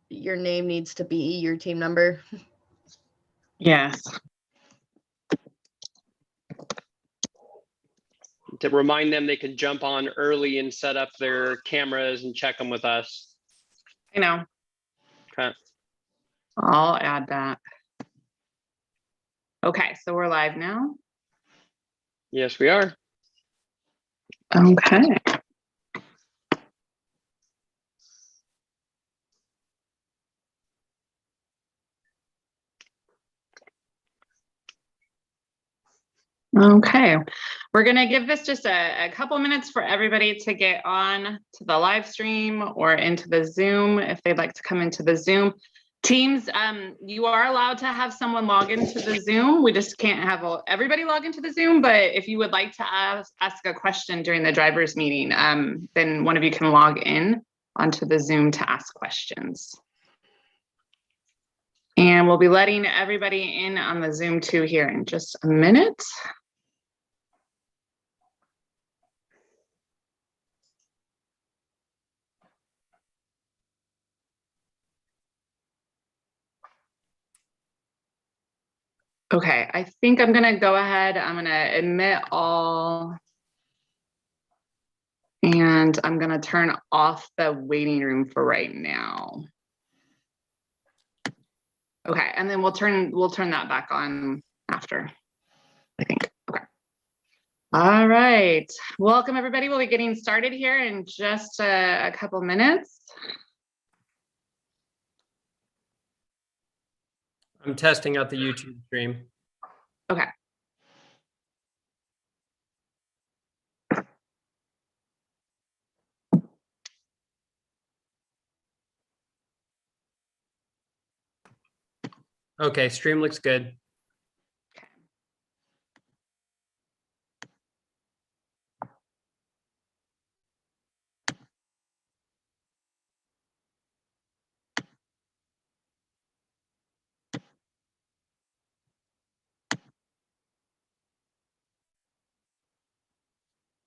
your name needs to be your team number. Yes. To remind them they can jump on early and set up their cameras and check them with us. I know. Okay. I'll add that. Okay, so we're live now. Yes, we are. Okay. Okay, we're going to give this just a couple minutes for everybody to get on to the live stream or into the Zoom if they'd like to come into the Zoom. Teams, you are allowed to have someone log into the Zoom. We just can't have everybody log into the Zoom, but if you would like to ask a question during the driver's meeting, then one of you can log in onto the Zoom to ask questions. And we'll be letting everybody in on the Zoom too here in just a minute. Okay, I think I'm gonna go ahead. I'm gonna admit all. And I'm gonna turn off the waiting room for right now. Okay, and then we'll turn that back on after, I think. Okay. All right, welcome everybody. We'll be getting started here in just a couple minutes. I'm testing out the YouTube stream. Okay. Okay, stream looks good.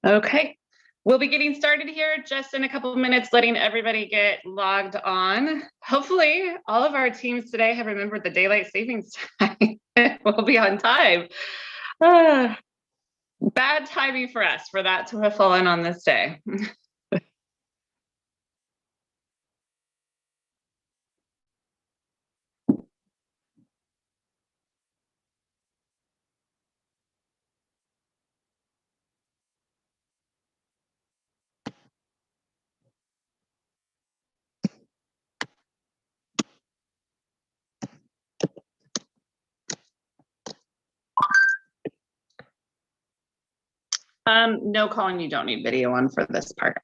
Okay, we'll be getting started here just in a couple of minutes, letting everybody get logged on. Hopefully, all of our teams today have remembered the daylight savings time. We'll be on time. Bad timing for us for that to have fallen on this day. No, Colin, you don't need video on for this part.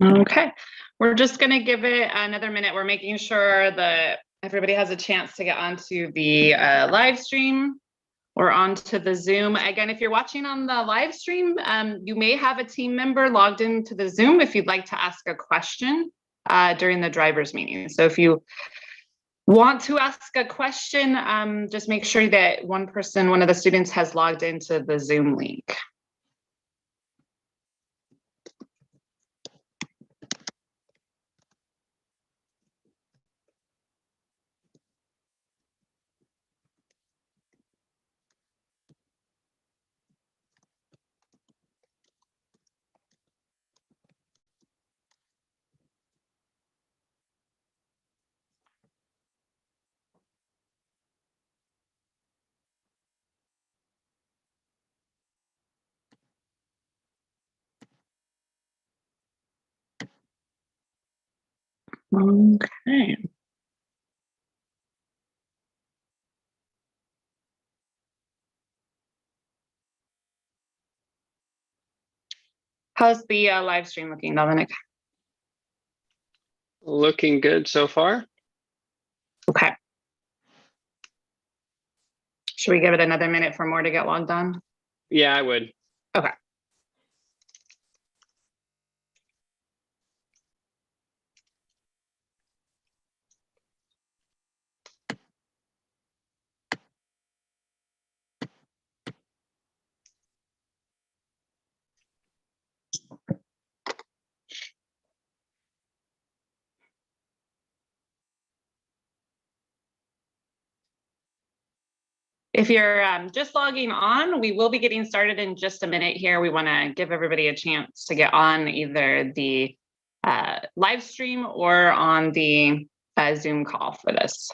Okay, we're just going to give it another minute. We're making sure that everybody has a chance to get onto the live stream or onto the Zoom. Again, if you're watching on the live stream, you may have a team member logged into the Zoom if you'd like to ask a question during the driver's meeting. So if you want to ask a question, just make sure that one of the students has logged into the Zoom link. Okay. How's the live stream looking, Dominic? Looking good so far. Okay. Should we give it another minute for more to get logged on? Yeah, I would. Okay. If you're just logging on, we will be getting started in just a minute here. We want to give everybody a chance to get on either the live stream or on the Zoom call for this.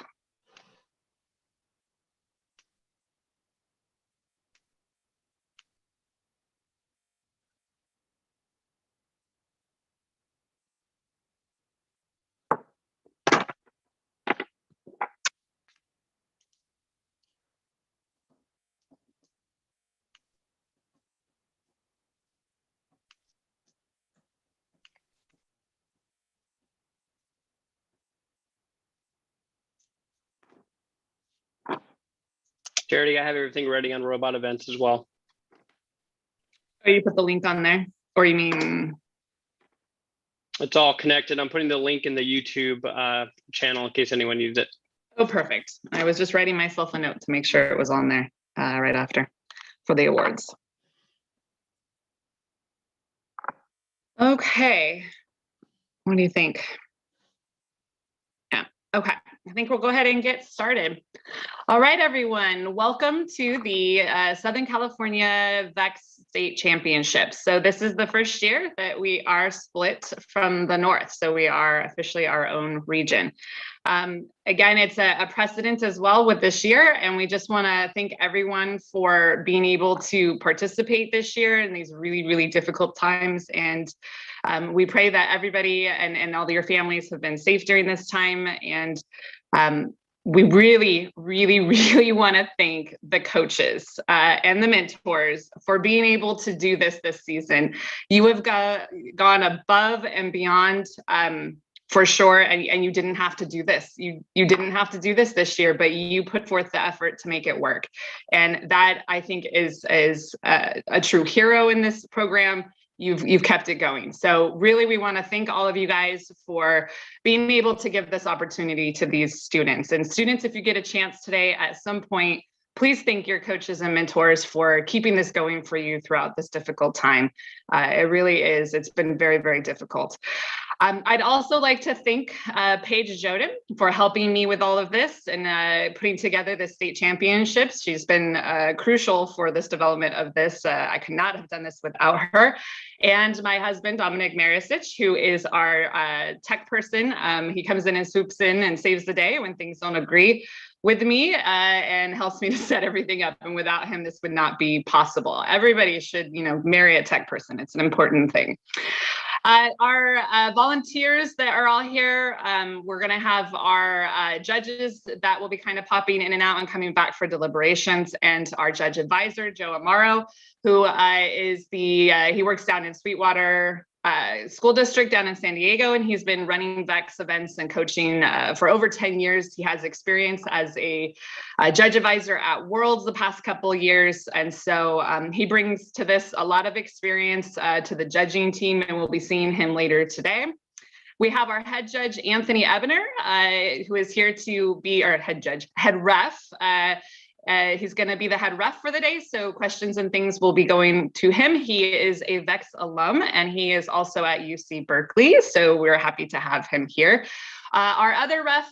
Charity, I have everything ready on robot events as well. Oh, you put the link on there? Or you mean? It's all connected. I'm putting the link in the YouTube channel in case anyone needs it. Oh, perfect. I was just writing myself a note to make sure it was on there right after for the awards. Okay. What do you think? Yeah, okay. I think we'll go ahead and get started. All right, everyone. Welcome to the Southern California VEX State Championships. So this is the first year that we are split from the North. So we are officially our own region. Again, it's a precedent as well with this year. And we just want to thank everyone for being able to participate this year in these really, really difficult times. And we pray that everybody and all your families have been safe during this time. And we really, really, really want to thank the coaches and the mentors for being able to do this season. You have gone above and beyond for sure, and you didn't have to do this. You didn't have to do this year, but you put forth the effort to make it work. And that, I think, is a true hero in this program. You've kept it going. So really, we want to thank all of you guys for being able to give this opportunity to these students. And students, if you get a chance today at some point, please thank your coaches and mentors for keeping this going for you throughout this difficult time. It really is. It's been very, very difficult. I'd also like to thank Paige Joden for helping me with all of this and putting together the state championships. She's been crucial for this development of this. I could not have done this without her. And my husband, Dominic Marisic, who is our tech person. He comes in and swoops in and saves the day when things don't agree with me and helps me to set everything up. And without him, this would not be possible. Everybody should, marry a tech person. It's an important thing. Our volunteers that are all here, we're going to have our judges that will be kind of popping in and out and coming back for deliberations, and our judge advisor, Joe Amaro, who is he works down in Sweetwater School District down in San Diego, and he's been running VEX events and coaching for over 10 years. He has experience as a judge advisor at Worlds the past couple of years, and so he brings to this a lot of experience to the judging team, and we'll be seeing him later today. We have our head judge, Anthony Ebner, who is here to be our head ref. He's going to be the head ref for the day, so questions and things will be going to him. He is a VEX alum, and he is also at UC Berkeley, so we're happy to have him here. Our other ref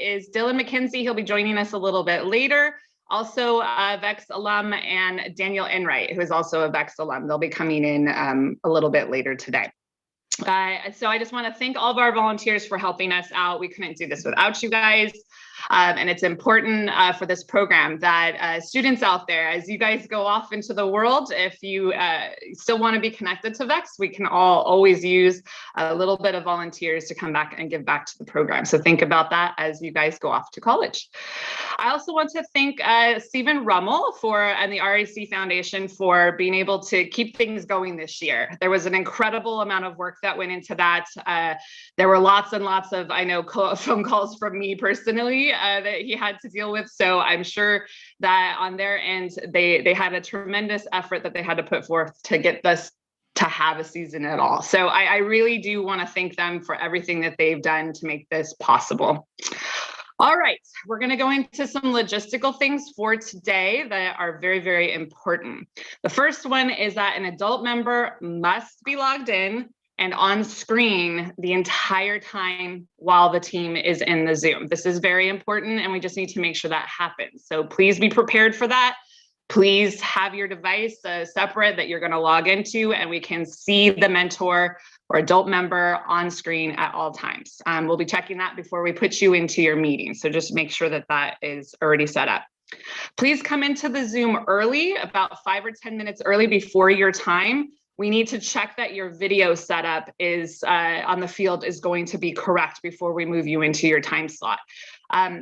is Dylan McKenzie. He'll be joining us a little bit later. Also a VEX alum, and Daniel Enright, who is also a VEX alum. They'll be coming in a little bit later today. So I just want to thank all of our volunteers for helping us out. We couldn't do this without you guys. And it's important for this program that students out there, as you guys go off into the world, if you still want to be connected to VEX, we can always use a little bit of volunteers to come back and give back to the program. So think about that as you guys go off to college. I also want to thank Stephen Rummel and the RAC Foundation for being able to keep things going this year. There was an incredible amount of work that went into that. There were lots and lots of, phone calls from me personally that he had to deal with. So I'm sure that on their end, they had a tremendous effort that they had to put forth to get this to have a season at all. So I really do want to thank them for everything that they've done to make this possible. All right, we're going to go into some logistical things for today that are very, very important. The first one is that an adult member must be logged in and on screen the entire time while the team is in the Zoom. This is very important, and we just need to make sure that happens. So please be prepared for that. Please have your device separate that you're going to log into, and we can see the mentor or adult member on screen at all times. We'll be checking that before we put you into your meeting. So just make sure that that is already set up. Please come into the Zoom early, about 5 or 10 minutes early before your time. We need to check that your video setup is on the field is going to be correct before we move you into your time slot.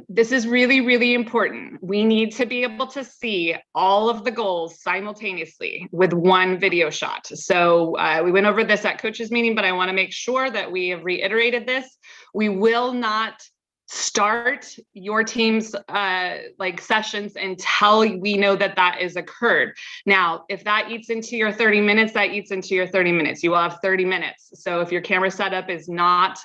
This is really, really important. We need to be able to see all of the goals simultaneously with one video shot. So we went over this at coaches meeting, but I want to make sure that we have reiterated this. We will not start your team's sessions until we know that that is occurred. Now, if that eats into your 30 minutes, that eats into your 30 minutes. You will have 30 minutes. So if your camera setup is not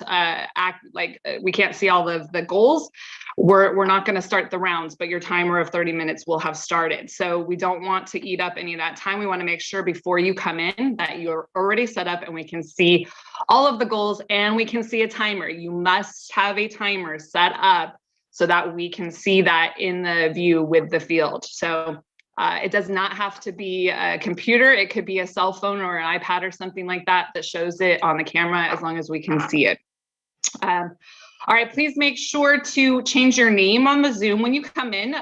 we can't see all of the goals, we're not going to start the rounds, but your timer of 30 minutes will have started. So we don't want to eat up any of that time. We want to make sure before you come in that you're already set up and we can see all of the goals and we can see a timer. You must have a timer set up so that we can see that in the view with the field. So it does not have to be a computer. It could be a cell phone or an iPad or something like that that shows it on the camera as long as we can see it. All right, please make sure to change your name on the Zoom when you come in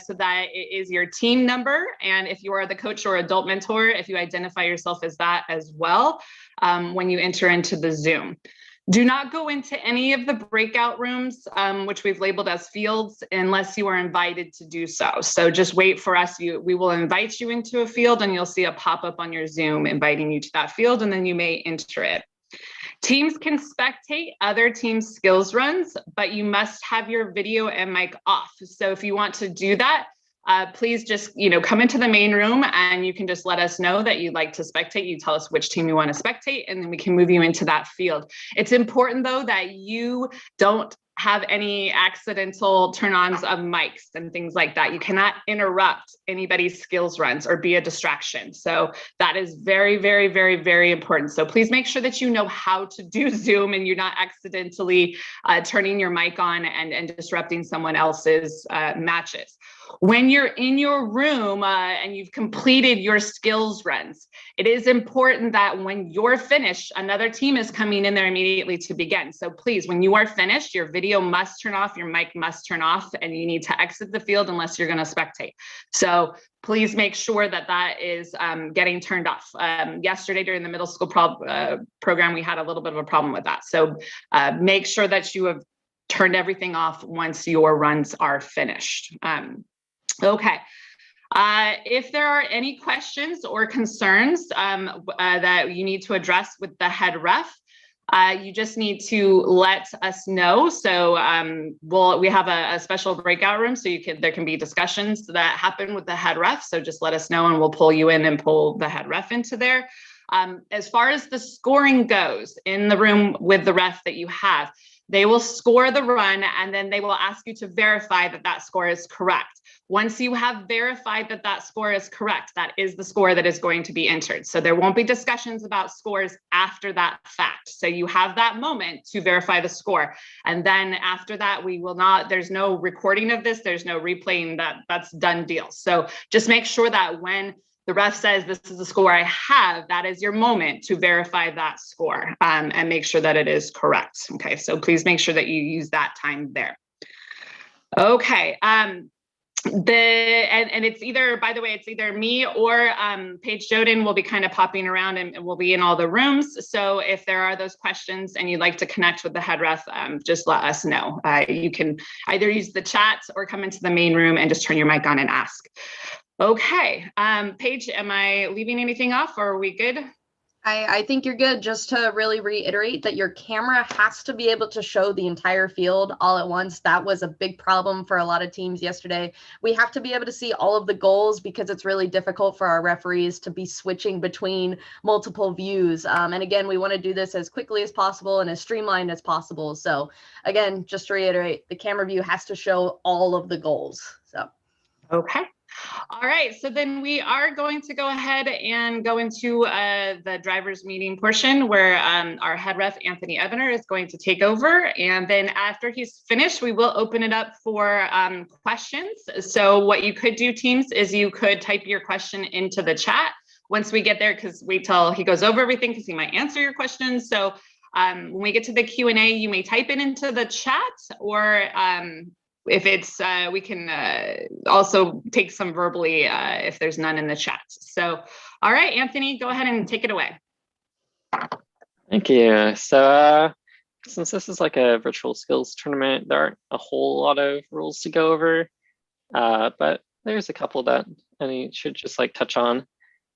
so that it is your team number. And if you are the coach or adult mentor, if you identify yourself as that as well when you enter into the Zoom. Do not go into any of the breakout rooms, which we've labeled as fields, unless you are invited to do so. So just wait for us. We will invite you into a field and you'll see a pop-up on your Zoom inviting you to that field, and then you may enter it. Teams can spectate other teams' skills runs, but you must have your video and mic off. So if you want to do that, please just come into the main room and you can just let us know that you'd like to spectate. You tell us which team you want to spectate, and then we can move you into that field. It's important, though, that you don't have any accidental turn-ons of mics and things like that. You cannot interrupt anybody's skills runs or be a distraction. So that is very, very, very, very important. So please make sure that you know how to do Zoom and you're not accidentally turning your mic on and disrupting someone else's matches. When you're in your room and you've completed your skills runs, it is important that when you're finished, another team is coming in there immediately to begin. So please, when you are finished, your video must turn off, your mic must turn off, and you need to exit the field unless you're going to spectate. So please make sure that that is getting turned off. Yesterday during the middle school program, we had a little bit of a problem with that. So make sure that you have turned everything off once your runs are finished. Okay. If there are any questions or concerns that you need to address with the head ref, you just need to let us know. So we have a special breakout room, so there can be discussions that happen with the head ref. So just let us know and we'll pull you in and pull the head ref into there. As far as the scoring goes in the room with the ref that you have, they will score the run and then they will ask you to verify that that score is correct. Once you have verified that that score is correct, that is the score that is going to be entered. So there won't be discussions about scores after that fact. So you have that moment to verify the score. And then after that, there's no recording of this. There's no replaying that's done deal. So just make sure that when the ref says, this is the score I have, that is your moment to verify that score and make sure that it is correct. Okay, so please make sure that you use that time there. Okay, and it's either, by the way, it's either me or Paige Joden will be kind of popping around and we'll be in all the rooms. So if there are those questions and you'd like to connect with the head ref, just let us know. You can either use the chat or come into the main room and just turn your mic on and ask. Okay, Paige, am I leaving anything off or are we good? I think you're good. Just to really reiterate that your camera has to be able to show the entire field all at once. That was a big problem for a lot of teams yesterday. We have to be able to see all of the goals because it's really difficult for our referees to be switching between multiple views. And again, we want to do this as quickly as possible and as streamlined as possible. So again, just to reiterate, the camera view has to show all of the goals. So. Okay. All right, so then we are going to go ahead and go into the driver's meeting portion where our head ref, Anthony Ebener, is going to take over. And then after he's finished, we will open it up for questions. So what you could do, teams, is you could type your question into the chat once we get there, because wait till he goes over everything, because he might answer your questions. So when we get to the Q&A, you may type it into the chat, or if it's, we can also take some verbally if there's none in the chat. So, all right, Anthony, go ahead and take it away. Thank you. So since this is like a virtual skills tournament, there aren't a whole lot of rules to go over, but there's a couple that any should just like touch on.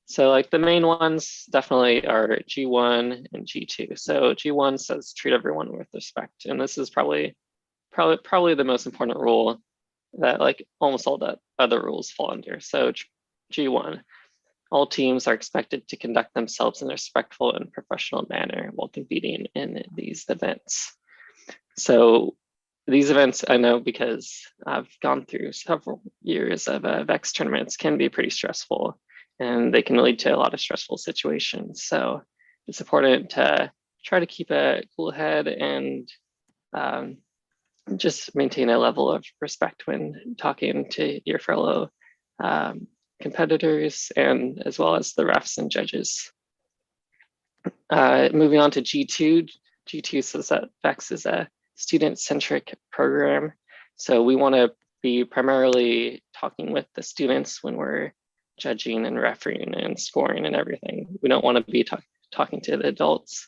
So like the main ones definitely are G1 and G2. So G1 says treat everyone with respect. And this is probably the most important rule that like almost all the other rules fall under. So G1, all teams are expected to conduct themselves in a respectful and professional manner while competing in these events. So these events, I know because I've gone through several years of VEX tournaments, can be pretty stressful, and they can lead to a lot of stressful situations. So it's important to try to keep a cool head and just maintain a level of respect when talking to your fellow competitors, and as well as the refs and judges. Moving on to G2. G2 says that VEX is a student-centric program. So we want to be primarily talking with the students when we're judging and refereeing and scoring and everything. We don't want to be talking to the adults.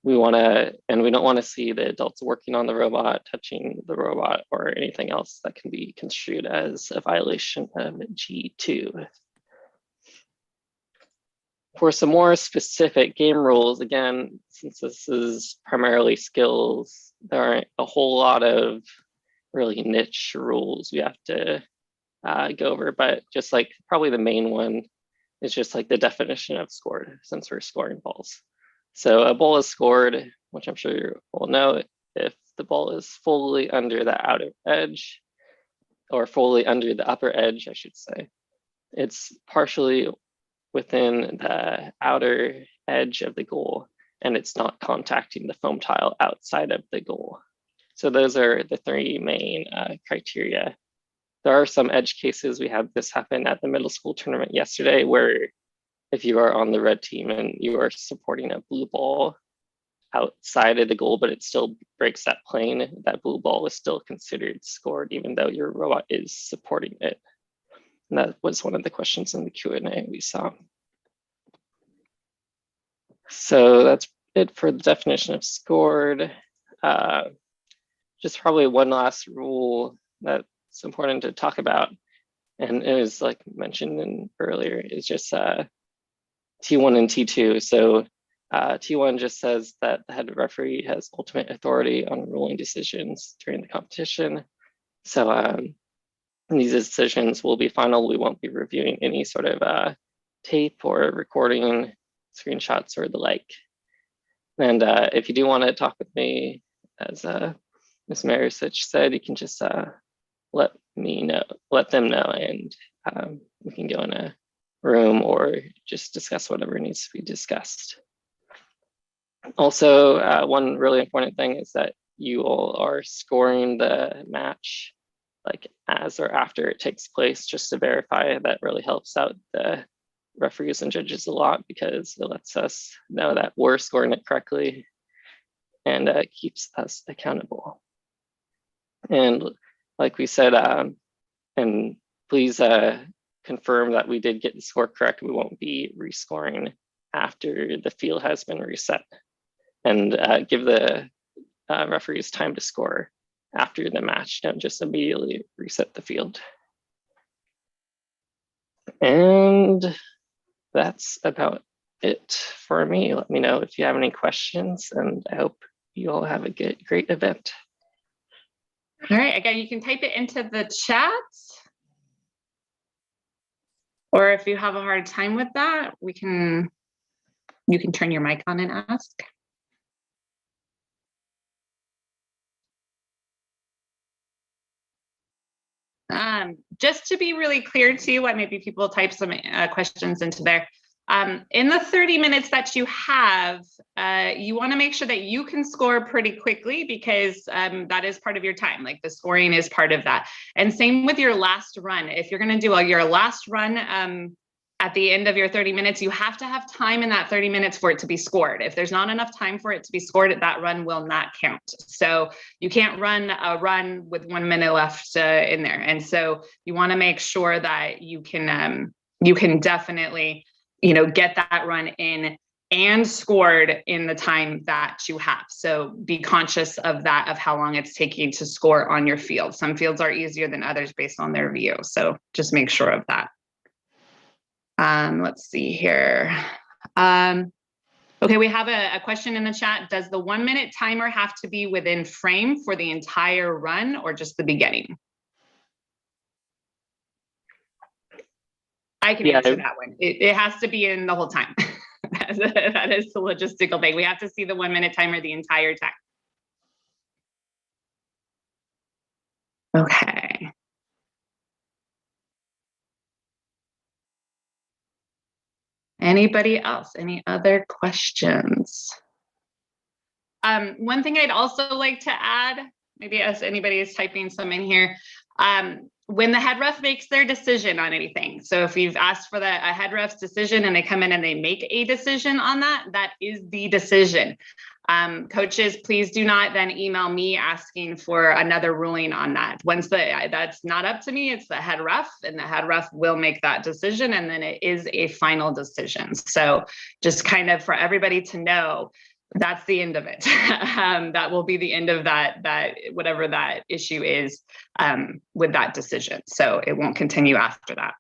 We don't want to see the adults working on the robot, touching the robot, or anything else that can be construed as a violation of G2. For some more specific game rules, again, since this is primarily skills, there aren't a whole lot of really niche rules we have to go over, but just like probably the main one is just like the definition of scored, since we're scoring balls. So a ball is scored, which I'm sure you all know, if the ball is fully under the outer edge, or fully under the upper edge, I should say. It's partially within the outer edge of the goal, and it's not contacting the foam tile outside of the goal. So those are the three main criteria. There are some edge cases. We had this happen at the middle school tournament yesterday, where if you are on the red team and you are supporting a blue ball outside of the goal, but it still breaks that plane, that blue ball is still considered scored, even though your robot is supporting it. And that was one of the questions in the Q&A we saw. So that's it for the definition of scored. Just probably one last rule that's important to talk about, and it was like mentioned earlier, is just T1 and T2. So T1 just says that the head referee has ultimate authority on ruling decisions during the competition. So these decisions will be final. We won't be reviewing any sort of tape or recording, screenshots, or the like. And if you do want to talk with me, as Ms. Marisich said, you can just let them know, and we can go in a room or just discuss whatever needs to be discussed. Also, one really important thing is that you all are scoring the match like as or after it takes place, just to verify. That really helps out the referees and judges a lot, because it lets us know that we're scoring it correctly, and keeps us accountable. And like we said, and please confirm that we did get the score correct. We won't be rescoring after the field has been reset, and give the referees time to score after the match. Don't just immediately reset the field. And that's about it for me. Let me know if you have any questions, and I hope you all have a great event. All right, again, you can type it into the chat, or if you have a hard time with that, you can turn your mic on and ask. Just to be really clear too, what maybe people type some questions into there. In the 30 minutes that you have, you want to make sure that you can score pretty quickly because that is part of your time. Like the scoring is part of that. And same with your last run. If you're going to do your last run at the end of your 30 minutes, you have to have time in that 30 minutes for it to be scored. If there's not enough time for it to be scored, that run will not count. So you can't run a run with 1 minute left in there. And so you want to make sure that you can definitely get that run in and scored in the time that you have. So be conscious of that, of how long it's taking to score on your field. Some fields are easier than others based on their view. So just make sure of that. Let's see here. Okay, we have a question in the chat. Does the 1 minute timer have to be within frame for the entire run or just the beginning? I can answer that one. It has to be in the whole time. That is the logistical thing. We have to see the 1 minute timer the entire time. Okay. Anybody else? Any other questions? One thing I'd also like to add, maybe as anybody is typing some in here, when the head ref makes their decision on anything. So if you've asked for a head ref's decision and they come in and they make a decision on that, that is the decision. Coaches, please do not then email me asking for another ruling on that. Once that's not up to me, it's the head ref, and the head ref will make that decision, and then it is a final decision. So just kind of for everybody to know, that's the end of it. That will be the end of that whatever that issue is with that decision. So it won't continue after that.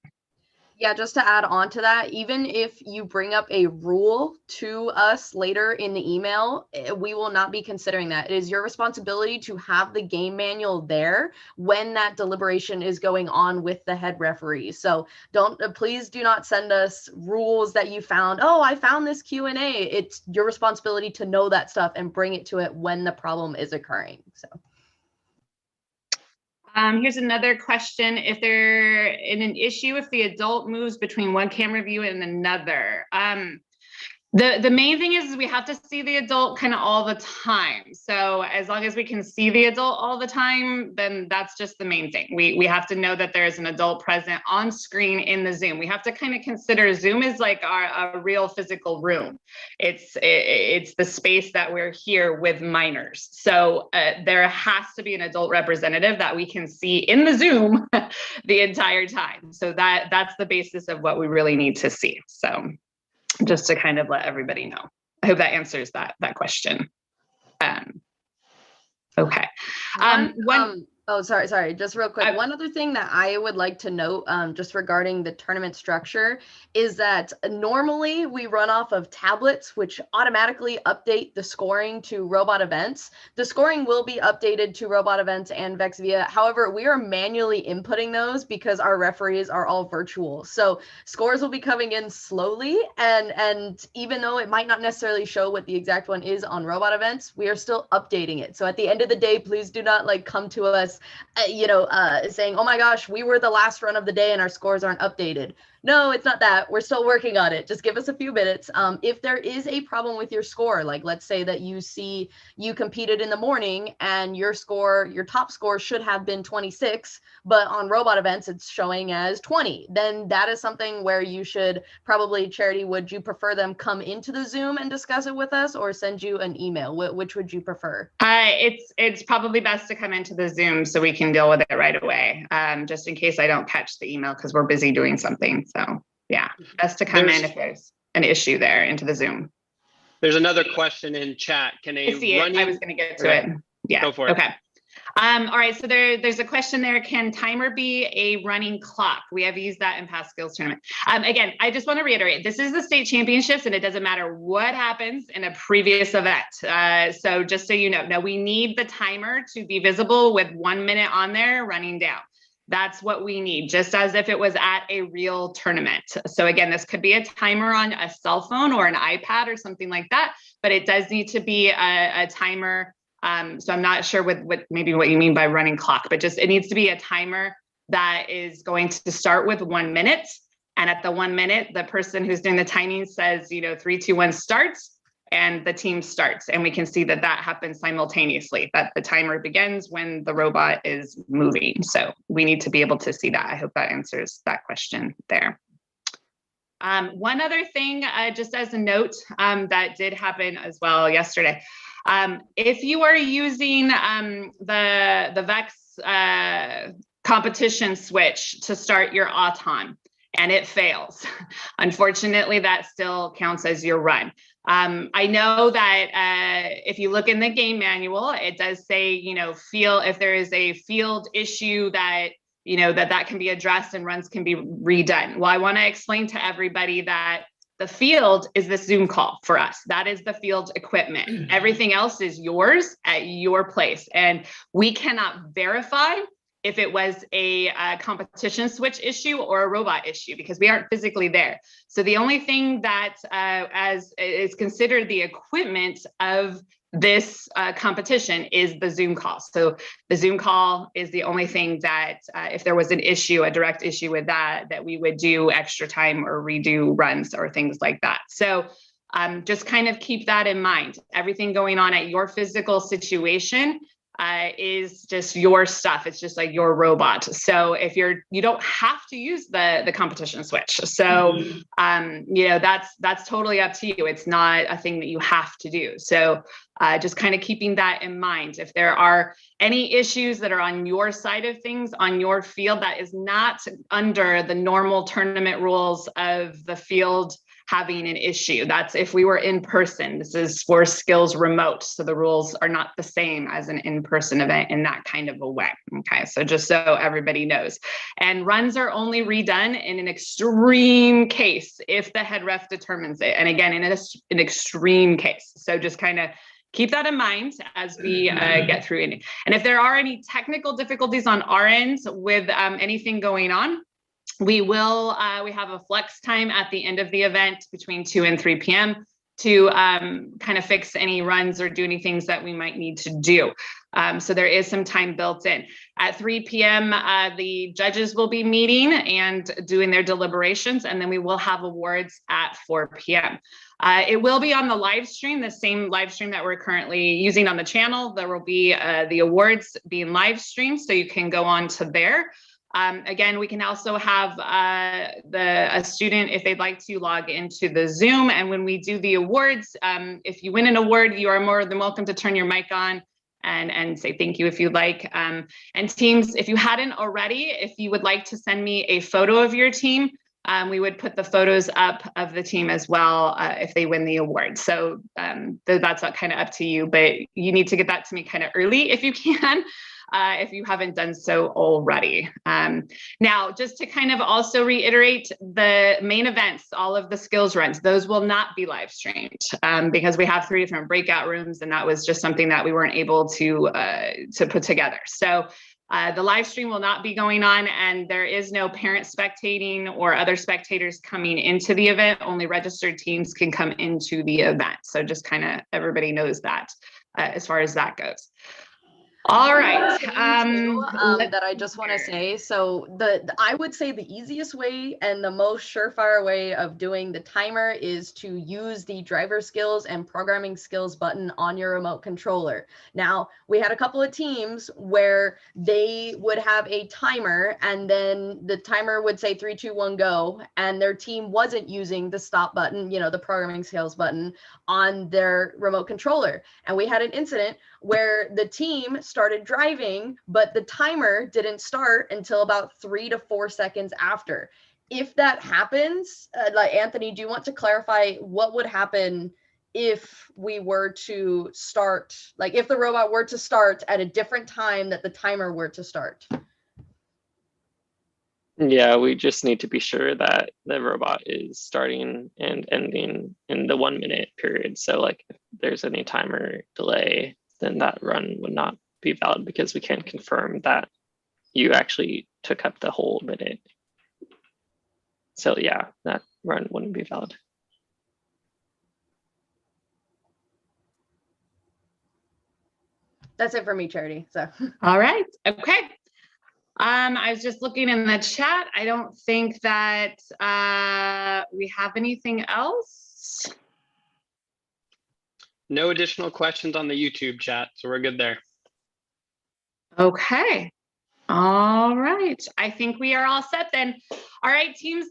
Yeah, just to add on to that, even if you bring up a rule to us later in the email, we will not be considering that. It is your responsibility to have the game manual there when that deliberation is going on with the head referee. So please do not send us rules that you found. Oh, I found this Q&A. It's your responsibility to know that stuff and bring it to it when the problem is occurring. So. Here's another question. If they're in an issue, if the adult moves between one camera view and another, the main thing is we have to see the adult kind of all the time. So as long as we can see the adult all the time, then that's just the main thing. We have to know that there's an adult present on screen in the Zoom. We have to kind of consider Zoom is like a real physical room. It's the space that we're here with minors. So there has to be an adult representative that we can see in the Zoom the entire time. So that's the basis of what we really need to see. So just to kind of let everybody know. I hope that answers that question. Okay. Oh, sorry. Just real quick. One other thing that I would like to note, just regarding the tournament structure, is that normally we run off of tablets, which automatically update the scoring to robot events. The scoring will be updated to robot events and VEX Via. However, we are manually inputting those because our referees are all virtual. So scores will be coming in slowly. And even though it might not necessarily show what the exact one is on robot events, we are still updating it. So at the end of the day, please do not come to us saying, oh my gosh, we were the last run of the day and our scores aren't updated. No, it's not that. We're still working on it. Just give us a few minutes. If there is a problem with your score, like let's say that you competed in the morning and your top score should have been 26, but on robot events it's showing as 20, then that is something where you should probably, Charity, would you prefer them come into the Zoom and discuss it with us or send you an email? Which would you prefer? It's probably best to come into the Zoom so we can deal with it right away, just in case I don't catch the email because we're busy doing something. So yeah, best to come in if there's an issue there into the Zoom. There's another question in chat. Can I see it. I was going to get to it. Yeah. Go for it. Okay. All right. So there's a question there. Can timer be a running clock? We have used that in past skills tournament. Again, I just want to reiterate, this is the state championships and it doesn't matter what happens in a previous event. So just so you know, now we need the timer to be visible with 1 minute on there running down. That's what we need, just as if it was at a real tournament. So again, this could be a timer on a cell phone or an iPad or something like that, but it does need to be a timer. So I'm not sure what maybe what you mean by running clock, but just it needs to be a timer that is going to start with 1 minute. And at the 1 minute, the person who's doing the timing says, 3, 2, 1, starts, and the team starts. And we can see that that happens simultaneously, that the timer begins when the robot is moving. So we need to be able to see that. I hope that answers that question there. One other thing, just as a note, that did happen as well yesterday. If you are using the VEX competition switch to start your auton and it fails, unfortunately, that still counts as your run. I know that if you look in the game manual, it does say, if there is a field issue that that can be addressed and runs can be redone. Well, I want to explain to everybody that the field is the Zoom call for us. That is the field equipment. Everything else is yours at your place. And we cannot verify if it was a competition switch issue or a robot issue because we aren't physically there. So the only thing that as is considered the equipment of this competition is the Zoom call. So the Zoom call is the only thing that if there was an issue, a direct issue with that we would do extra time or redo runs or things like that. So just kind of keep that in mind. Everything going on at your physical situation is just your stuff. It's just like your robot. So if you don't have to use the competition switch. So, that's totally up to you. It's not a thing that you have to do. So just kind of keeping that in mind. If there are any issues that are on your side of things, on your field, that is not under the normal tournament rules of the field having an issue. That's if we were in person. This is for skills remote. So the rules are not the same as an in-person event in that kind of a way. Okay, so just so everybody knows. And runs are only redone in an extreme case if the head ref determines it. And again, in an extreme case. So just kind of keep that in mind as we get through it. And if there are any technical difficulties on our end with anything going on, we have a flex time at the end of the event between 2 and 3 p.m. to kind of fix any runs or do any things that we might need to do. So there is some time built in. At 3 p.m., the judges will be meeting and doing their deliberations, and then we will have awards at 4 p.m. It will be on the live stream, the same live stream that we're currently using on the channel. There will be the awards being live streamed, so you can go on to there. Again, we can also have a student, if they'd like to, log into the Zoom. And when we do the awards, if you win an award, you are more than welcome to turn your mic on and say thank you if you'd like. And teams, if you hadn't already, if you would like to send me a photo of your team, we would put the photos up of the team as well if they win the award. So that's kind of up to you, but you need to get that to me kind of early if you can. If you haven't done so already. Now, just to kind of also reiterate, the main events, all of the skills runs, those will not be live streamed because we have 3 different breakout rooms, and that was just something that we weren't able to put together. So the live stream will not be going on, and there is no parent spectating or other spectators coming into the event. Only registered teams can come into the event. So just kind of everybody knows that as far as that goes. All right. That I just want to say. So I would say the easiest way and the most surefire way of doing the timer is to use the driver skills and programming skills button on your remote controller. Now, we had a couple of teams where they would have a timer and then the timer would say 3, 2, 1, go. And their team wasn't using the stop button, the programming skills button on their remote controller. And we had an incident where the team started driving, but the timer didn't start until about 3 to 4 seconds after. If that happens, like Anthony, do you want to clarify what would happen if we were to start, like if the robot were to start at a different time that the timer were to start? Yeah, we just need to be sure that the robot is starting and ending in the 1 minute period. So like if there's any timer delay, then that run would not be valid because we can't confirm that you actually took up the whole minute. So yeah, that run wouldn't be valid. That's it for me, Charity. So. All right. Okay. I was just looking in the chat. I don't think that we have anything else. No additional questions on the YouTube chat, so we're good there. Okay. All right. I think we are all set then. All right, teams,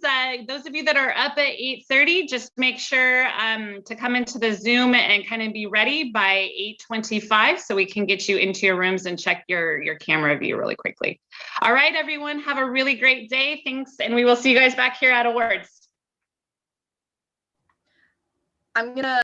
those of you that are up at 8:30, just make sure to come into the Zoom and kind of be ready by 8:25 so we can get you into your rooms and check your camera view really quickly. All right, everyone, have a really great day. Thanks, and we will see you guys back here at Awards. I'm gonna